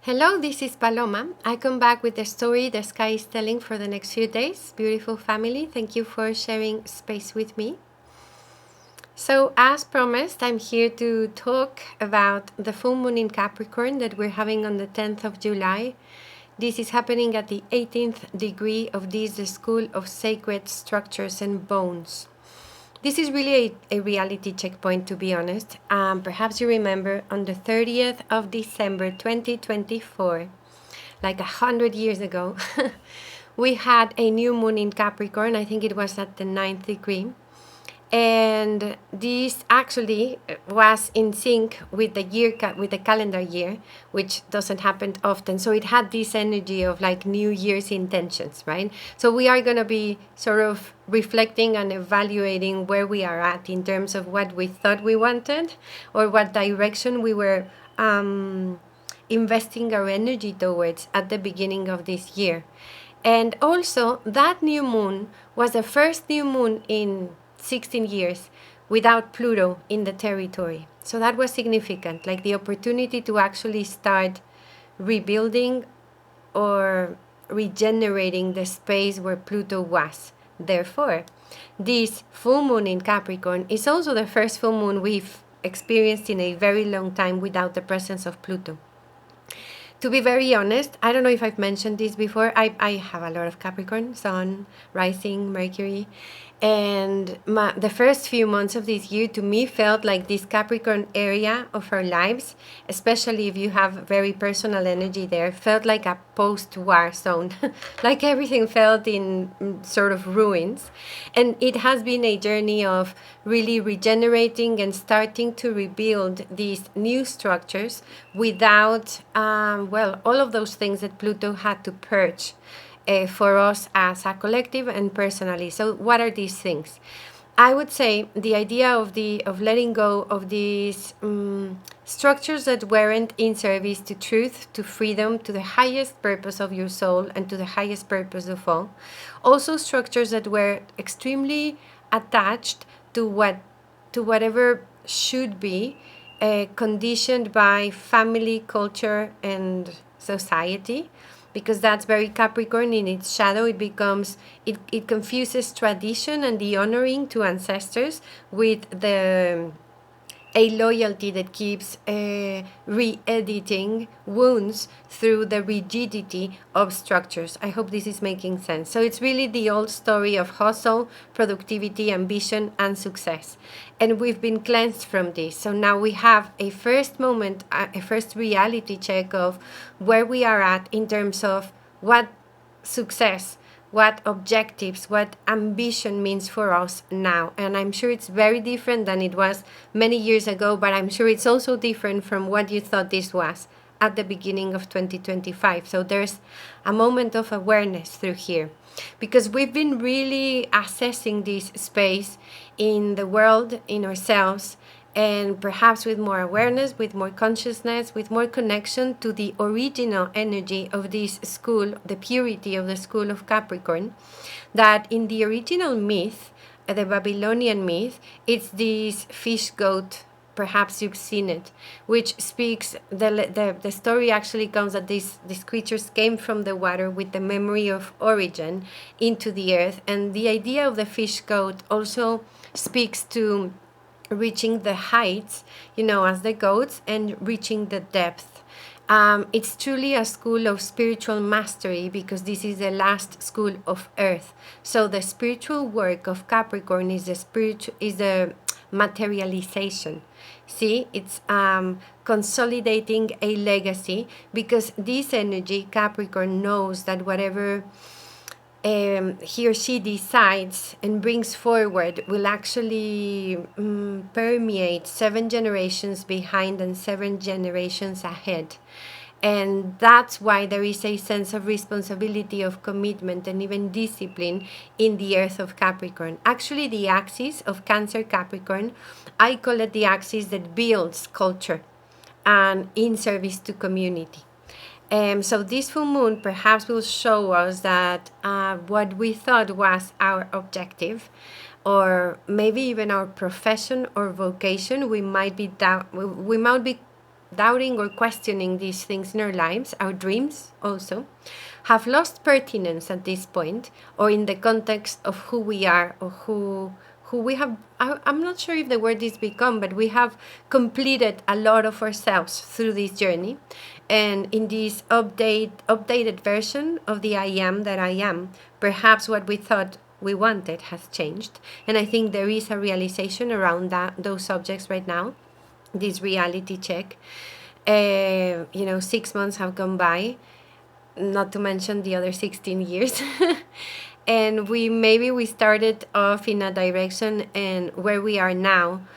Hello, this is Paloma. I come back with the story the sky is telling for the next few days. Beautiful family, thank you for sharing space with me. So, as promised, I'm here to talk about the full moon in Capricorn that we're having on the 10th of July. This is happening at the 18th degree of this, the School of Sacred Structures and Bones. This is really a reality checkpoint, to be honest. Perhaps you remember on the 30th of December 2024, like 100 years ago, we had a new moon in Capricorn. I think it was at the 9th degree. And this actually was in sync with the year, with the calendar year, which doesn't happen often. So it had this energy of like New Year's intentions, right? So we are going to be sort of reflecting and evaluating where we are at in terms of what we thought we wanted or what direction we were investing our energy towards at the beginning of this year. And also that new moon was the first new moon in 16 years without Pluto in the territory. So that was significant, like the opportunity to actually start rebuilding or regenerating the space where Pluto was. Therefore, this full moon in Capricorn is also the first full moon we've experienced in a very long time without the presence of Pluto. To be very honest, I don't know if I've mentioned this before. I have a lot of Capricorn, Sun, Rising, Mercury. And the first few months of this year to me felt like this Capricorn area of our lives, especially if you have very personal energy there, felt like a post-war zone. Like everything felt in sort of ruins. And it has been a journey of really regenerating and starting to rebuild these new structures without, all of those things that Pluto had to purge. For us as a collective and personally. So what are these things? I would say the idea of letting go of these structures that weren't in service to truth, to freedom, to the highest purpose of your soul and to the highest purpose of all. Also structures that were extremely attached to whatever should be, conditioned by family, culture, and society. Because that's very Capricorn in its shadow. It confuses tradition and the honoring to ancestors with a loyalty that keeps re-editing wounds through the rigidity of structures. I hope this is making sense. So it's really the old story of hustle, productivity, ambition, and success. And we've been cleansed from this. So now we have a first moment, a first reality check of where we are at in terms of what success, what objectives, what ambition means for us now. And I'm sure it's very different than it was many years ago, but I'm sure it's also different from what you thought this was at the beginning of 2025. So there's a moment of awareness through here, because we've been really assessing this space in the world, in ourselves, and perhaps with more awareness, with more consciousness, with more connection to the original energy of this school, the purity of the school of Capricorn, that in the original myth, the Babylonian myth, it's this fish goat. Perhaps you've seen it, which speaks, the story actually comes that these creatures came from the water with the memory of origin into the earth. And the idea of the fish goat also speaks to reaching the heights, as the goats, and reaching the depth. It's truly a school of spiritual mastery because this is the last school of earth. So the spiritual work of Capricorn is the materialization. See, it's consolidating a legacy, because this energy, Capricorn, knows that whatever he or she decides and brings forward will actually permeate 7 generations behind and 7 generations ahead. And that's why there is a sense of responsibility, of commitment, and even discipline in the earth of Capricorn. Actually, the axis of Cancer Capricorn, I call it the axis that builds culture and in service to community. So this full moon perhaps will show us that what we thought was our objective, or maybe even our profession or vocation, we might be doubting or questioning these things in our lives, our dreams also, have lost pertinence at this point, or in the context of who we are, or who we have. I'm not sure if the word is become, but we have completed a lot of ourselves through this journey. And in this updated version of the I am that I am, perhaps what we thought we wanted has changed. And I think there is a realization around those subjects right now, this reality check. 6 months have gone by, not to mention the other 16 years. And we started off in a direction, and where we are now,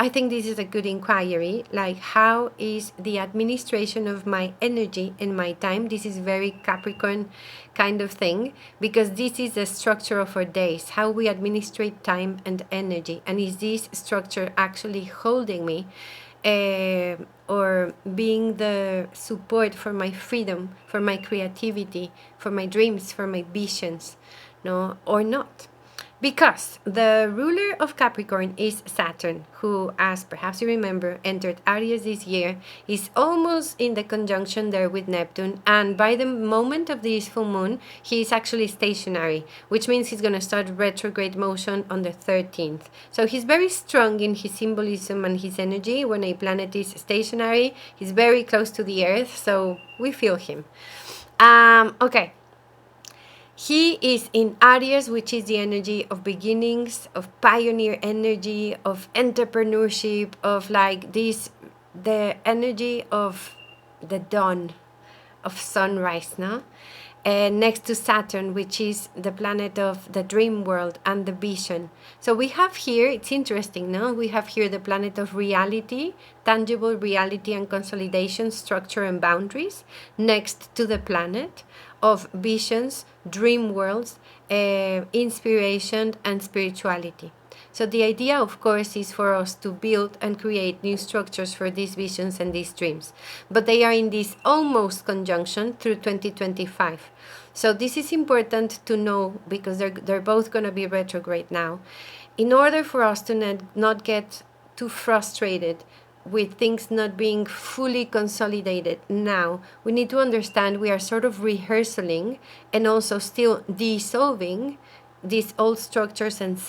I think this is a good inquiry, like how is the administration of my energy and my time. This is very Capricorn kind of thing, because this is the structure of our days, how we administrate time and energy. And is this structure actually holding me, or being the support for my freedom, for my creativity, for my dreams, for my visions, no, or not? Because the ruler of Capricorn is Saturn, who, as perhaps you remember, entered Aries this year, is almost in the conjunction there with Neptune. And by the moment of this full moon, he is actually stationary, which means he's going to start retrograde motion on the 13th. So he's very strong in his symbolism and his energy. When a planet is stationary, he's very close to the Earth, so we feel him. Okay. He is in Aries, which is the energy of beginnings, of pioneer energy, of entrepreneurship, of like this, the energy of the dawn, of sunrise, no? And next to Saturn, which is the planet of the dream world and the vision. So we have here, it's interesting, no? We have here the planet of reality, tangible reality and consolidation, structure and boundaries, next to the planet of visions, dream worlds, inspiration and spirituality. So the idea, of course, is for us to build and create new structures for these visions and these dreams. But they are in this almost conjunction through 2025. So this is important to know, because they're both going to be retrograde now. In order for us to not get too frustrated with things not being fully consolidated now, we need to understand we are sort of rehearsing and also still dissolving these old structures and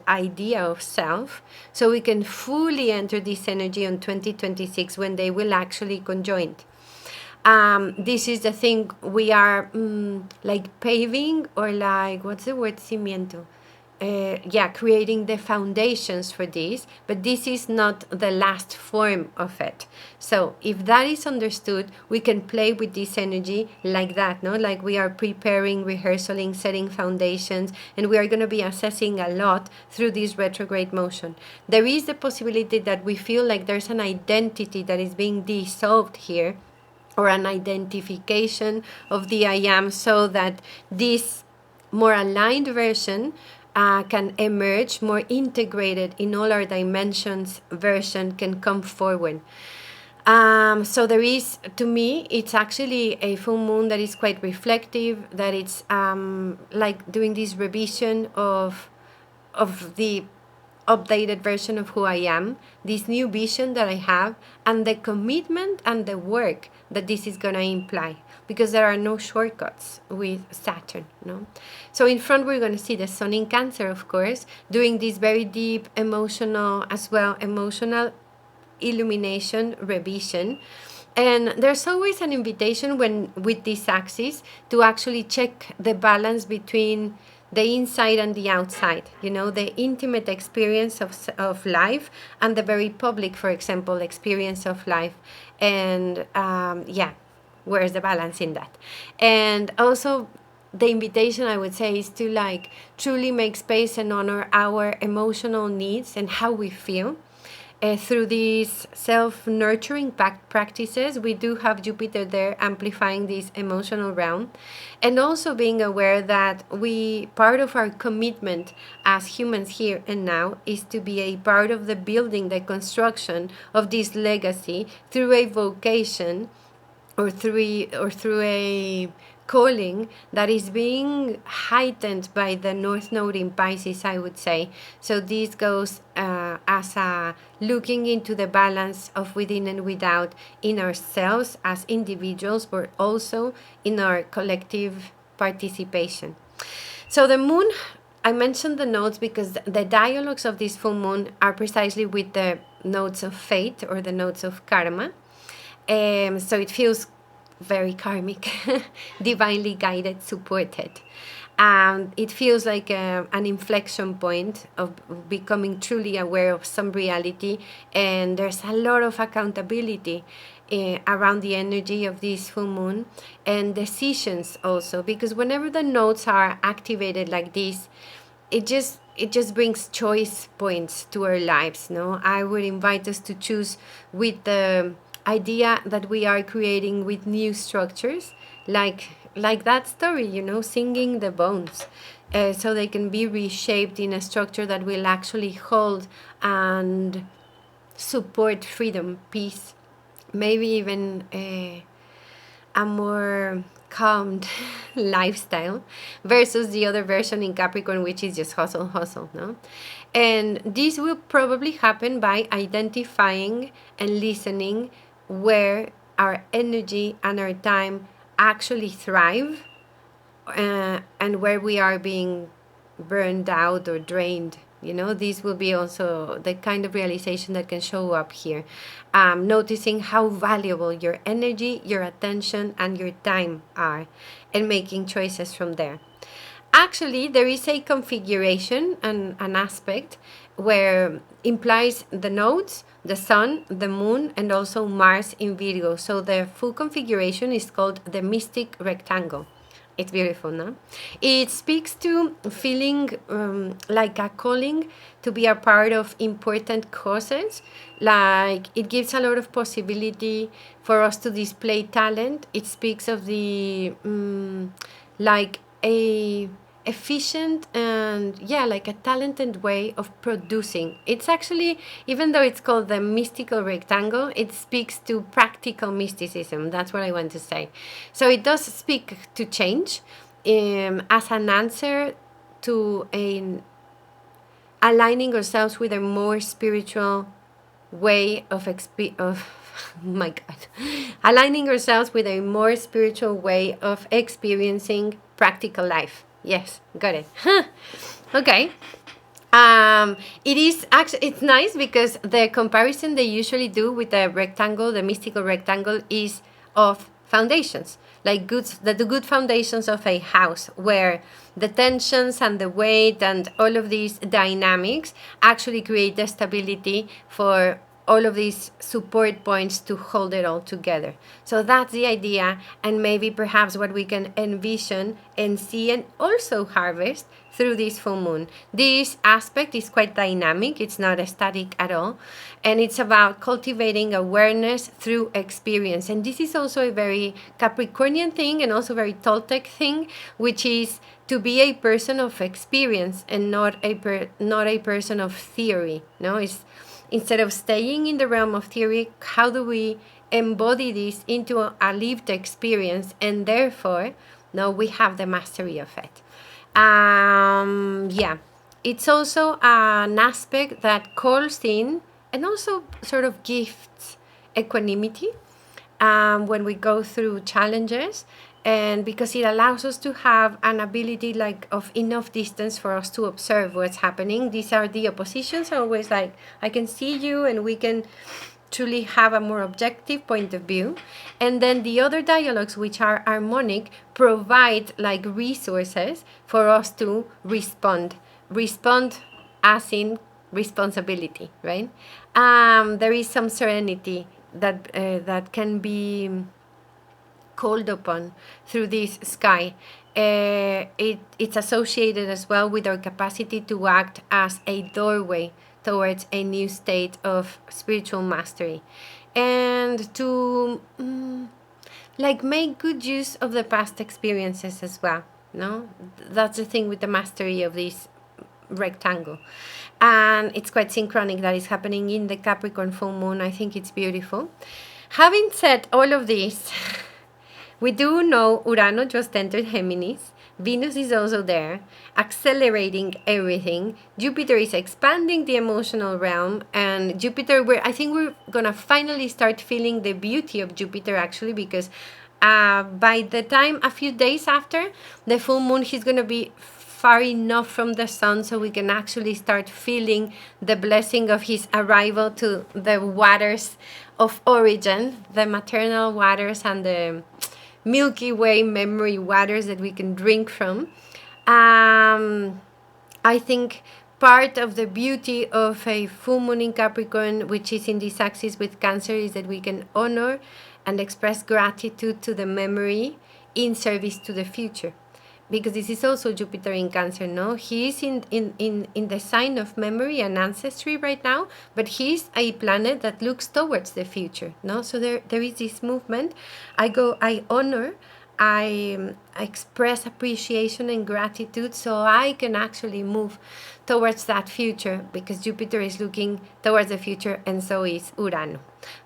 idea of self, so we can fully enter this energy on 2026 when they will actually conjoin. This is the thing we are like paving, or like, what's the word, cimiento? Creating the foundations for this, but this is not the last form of it. So if that is understood, we can play with this energy like that, no? Like we are preparing, rehearsing, setting foundations, and we are going to be assessing a lot through this retrograde motion. There is the possibility that we feel like there's an identity that is being dissolved here, or an identification of the I am, so that this more aligned version can emerge, more integrated in all our dimensions version can come forward. So there is, to me, it's actually a full moon that is quite reflective, that it's like doing this revision of the updated version of who I am, this new vision that I have, and the commitment and the work that this is going to imply, because there are no shortcuts with Saturn, no? So in front, we're going to see the Sun in Cancer, of course, doing this very deep emotional illumination revision. And there's always an invitation with this axis to actually check the balance between the inside and the outside, the intimate experience of life and the very public, for example, experience of life. And where's the balance in that? And also, the invitation, I would say, is to like truly make space and honor our emotional needs and how we feel. Through these self-nurturing practices, we do have Jupiter there amplifying this emotional realm, and also being aware that part of our commitment as humans here and now is to be a part of the building, the construction of this legacy through a vocation, or through a calling that is being heightened by the North Node in Pisces, I would say. So this goes as a looking into the balance of within and without in ourselves as individuals, but also in our collective participation. So the moon, I mentioned the nodes because the dialogues of this full moon are precisely with the nodes of fate or the nodes of karma. So it feels very karmic, divinely guided, supported. It feels like an inflection point of becoming truly aware of some reality, and there's a lot of accountability around the energy of this full moon and decisions also, because whenever the nodes are activated like this, it just brings choice points to our lives. No, I would invite us to choose with the idea that we are creating with new structures, like that story, singing the bones, so they can be reshaped in a structure that will actually hold and support freedom, peace, maybe even a more calmed lifestyle versus the other version in Capricorn, which is just hustle, hustle, no? And this will probably happen by identifying and listening where our energy and our time actually thrive, and where we are being burned out or drained. This will be also the kind of realization that can show up here. Noticing how valuable your energy, your attention, and your time are, and making choices from there. Actually, there is a configuration and an aspect where implies the nodes, the sun, the moon, and also Mars in Virgo. So the full configuration is called the mystic rectangle. It's beautiful, no? It speaks to feeling like a calling to be a part of important causes. Like, it gives a lot of possibility for us to display talent. It speaks of the like a efficient and like a talented way of producing. It's actually, even though it's called the mystical rectangle, it speaks to practical mysticism. That's what I want to say. So it does speak to change as an answer to aligning ourselves with a more spiritual way of my God, aligning ourselves with a more spiritual way of experiencing practical life. Yes, got it. Okay. It is actually, it's nice because the comparison they usually do with the rectangle, the mystical rectangle, is of foundations, like the good foundations of a house, where the tensions and the weight and all of these dynamics actually create the stability for all of these support points to hold it all together. So that's the idea, and maybe perhaps what we can envision and see and also harvest through this full moon. This aspect is quite dynamic, it's not static at all, and it's about cultivating awareness through experience. And this is also a very Capricornian thing and also very Toltec thing, which is to be a person of experience and not a person of theory. No, it's instead of staying in the realm of theory, how do we embody this into a lived experience, and therefore, now we have the mastery of it. It's also an aspect that calls in and also sort of gifts equanimity when we go through challenges, and because it allows us to have an ability like of enough distance for us to observe what's happening. These are the oppositions, always like I can see you, and we can truly have a more objective point of view. And then the other dialogues, which are harmonic, provide like resources for us to respond as in responsibility, right? There is some serenity that can be called upon through this sky. It's associated as well with our capacity to act as a doorway towards a new state of spiritual mastery, and to like make good use of the past experiences as well. No, that's the thing with the mastery of this rectangle, and it's quite synchronic that is happening in the Capricorn full moon. I think it's beautiful. Having said all of this, We do know Urano just entered Géminis. Venus is also there, accelerating everything. Jupiter is expanding the emotional realm, and Jupiter, I think we're gonna finally start feeling the beauty of Jupiter, actually, because by the time, a few days after the full moon, he's gonna be far enough from the sun so we can actually start feeling the blessing of his arrival to the waters of origin, the maternal waters and the Milky Way memory waters that we can drink from. I think part of the beauty of a full moon in Capricorn, which is in this axis with Cancer, is that we can honor and express gratitude to the memory in service to the future. Because this is also Jupiter in Cancer, no? He is in the sign of memory and ancestry right now, but he's a planet that looks towards the future, no? So there is this movement. I honor, I express appreciation and gratitude so I can actually move towards that future, because Jupiter is looking towards the future, and so is Urano.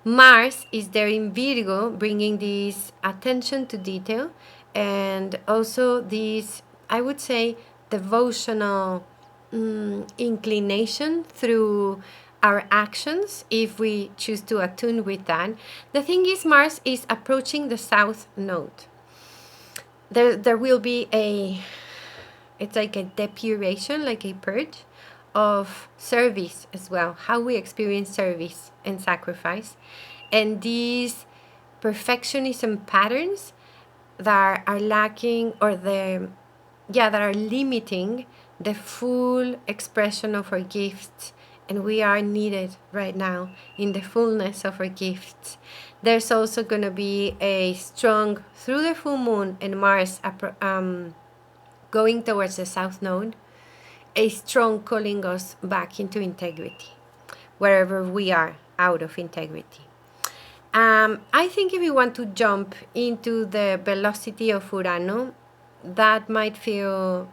Mars is there in Virgo, bringing this attention to detail, and also this, I would say, devotional inclination through our actions if we choose to attune with that. The thing is, Mars is approaching the south node. There will be it's like a depuration, like a purge of service as well, how we experience service and sacrifice, and these perfectionism patterns that are lacking, or that are limiting the full expression of our gifts, and we are needed right now in the fullness of our gifts. There's also going to be a strong, through the full moon and Mars going towards the south node, a strong calling us back into integrity wherever we are out of integrity. I think if we want to jump into the velocity of Urano, that might feel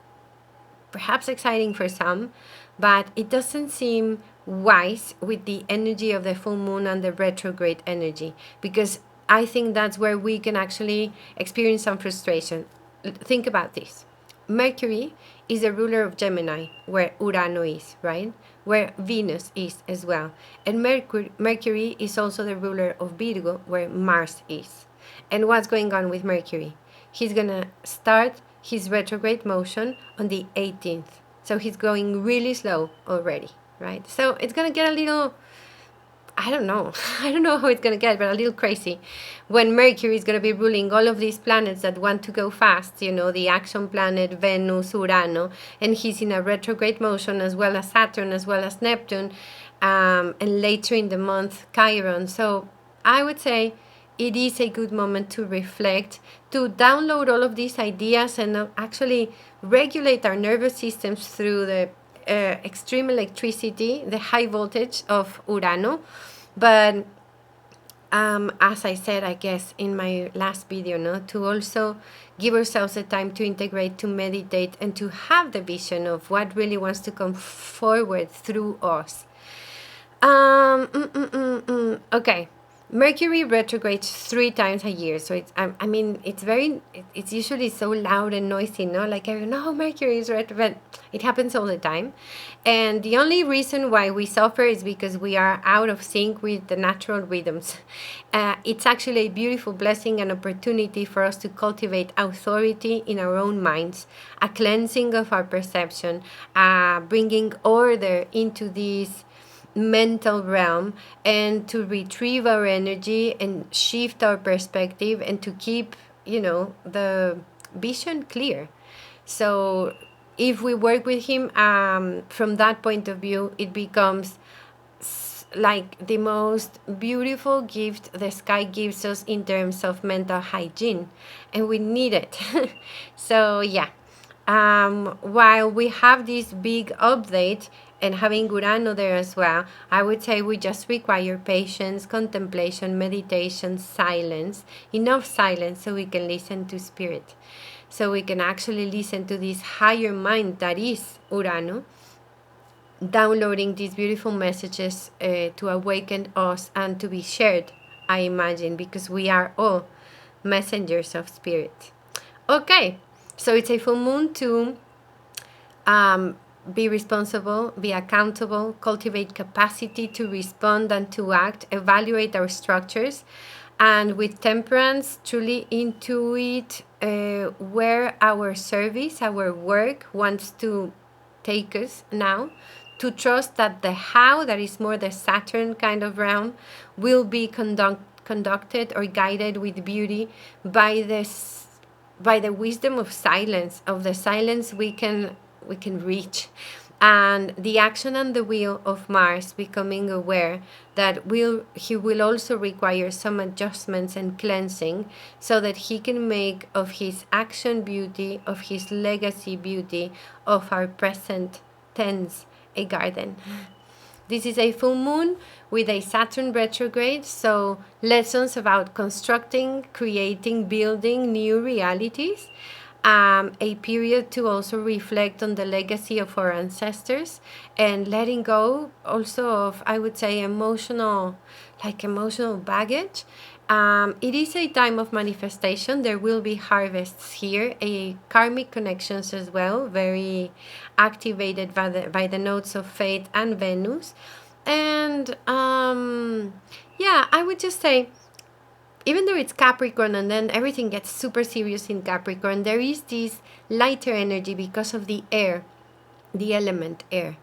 perhaps exciting for some, but it doesn't seem wise with the energy of the full moon and the retrograde energy, because I think that's where we can actually experience some frustration. Think about this. Mercury is the ruler of Gemini, where Urano is, right? Where Venus is as well. And Mercury is also the ruler of Virgo, where Mars is. And what's going on with Mercury? He's going to start his retrograde motion on the 18th. So he's going really slow already, right? So it's going to get a little, I don't know how it's going to get, but a little crazy when Mercury is going to be ruling all of these planets that want to go fast, the action planet, Venus, Urano, and he's in a retrograde motion, as well as Saturn, as well as Neptune, and later in the month, Chiron. So I would say it is a good moment to reflect, to download all of these ideas, and actually regulate our nervous systems through the extreme electricity, the high voltage of Urano. But as I said, I guess, in my last video, to also give ourselves the time to integrate, to meditate, and to have the vision of what really wants to come forward through us. Okay. Mercury retrogrades 3 times a year, so it's it's usually so loud and noisy, like Mercury is retrograde. It happens all the time, and the only reason why we suffer is because we are out of sync with the natural rhythms. It's actually a beautiful blessing and opportunity for us to cultivate authority in our own minds, a cleansing of our perception, bringing order into this mental realm, and to retrieve our energy and shift our perspective, and to keep the vision clear. So if we work with him from that point of view, it becomes like the most beautiful gift the sky gives us in terms of mental hygiene, and we need it. So yeah, while we have this big update and having Urano there as well, I would say we just require patience, contemplation, meditation, silence, enough silence so we can listen to spirit, so we can actually listen to this higher mind that is Urano, downloading these beautiful messages to awaken us and to be shared, I imagine, because we are all messengers of spirit. Okay, so it's a full moon to be responsible, be accountable, cultivate capacity to respond and to act, evaluate our structures, and with temperance, truly intuit where our service, our work wants to take us now, to trust that the how, that is more the Saturn kind of realm, will be conducted or guided with beauty by this, by the wisdom of silence, of the silence we can reach, and the action and the will of Mars, becoming aware that he will also require some adjustments and cleansing, so that he can make of his action beauty, of his legacy beauty, of our present tense a garden. This is a full moon with a Saturn retrograde, so lessons about constructing, creating, building new realities. A period to also reflect on the legacy of our ancestors and letting go also of, I would say, emotional baggage. It is a time of manifestation. There will be harvests here, a karmic connections as well, very activated by the nodes of Fate and Venus. And yeah, I would just say, even though it's Capricorn and then everything gets super serious in Capricorn, there is this lighter energy because of the air, the element air.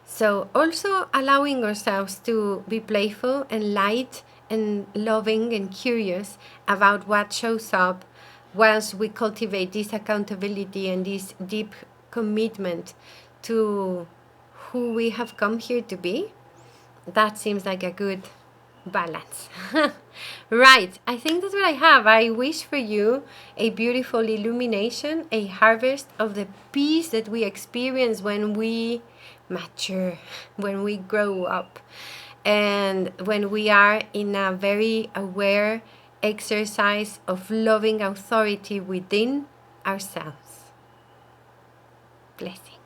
So also allowing ourselves to be playful and light and loving and curious about what shows up, whilst we cultivate this accountability and this deep commitment to who we have come here to be. That seems like a good balance. Right, I think that's what I have. I wish for you a beautiful illumination, a harvest of the peace that we experience when we mature, when we grow up, and when we are in a very aware exercise of loving authority within ourselves. Blessings.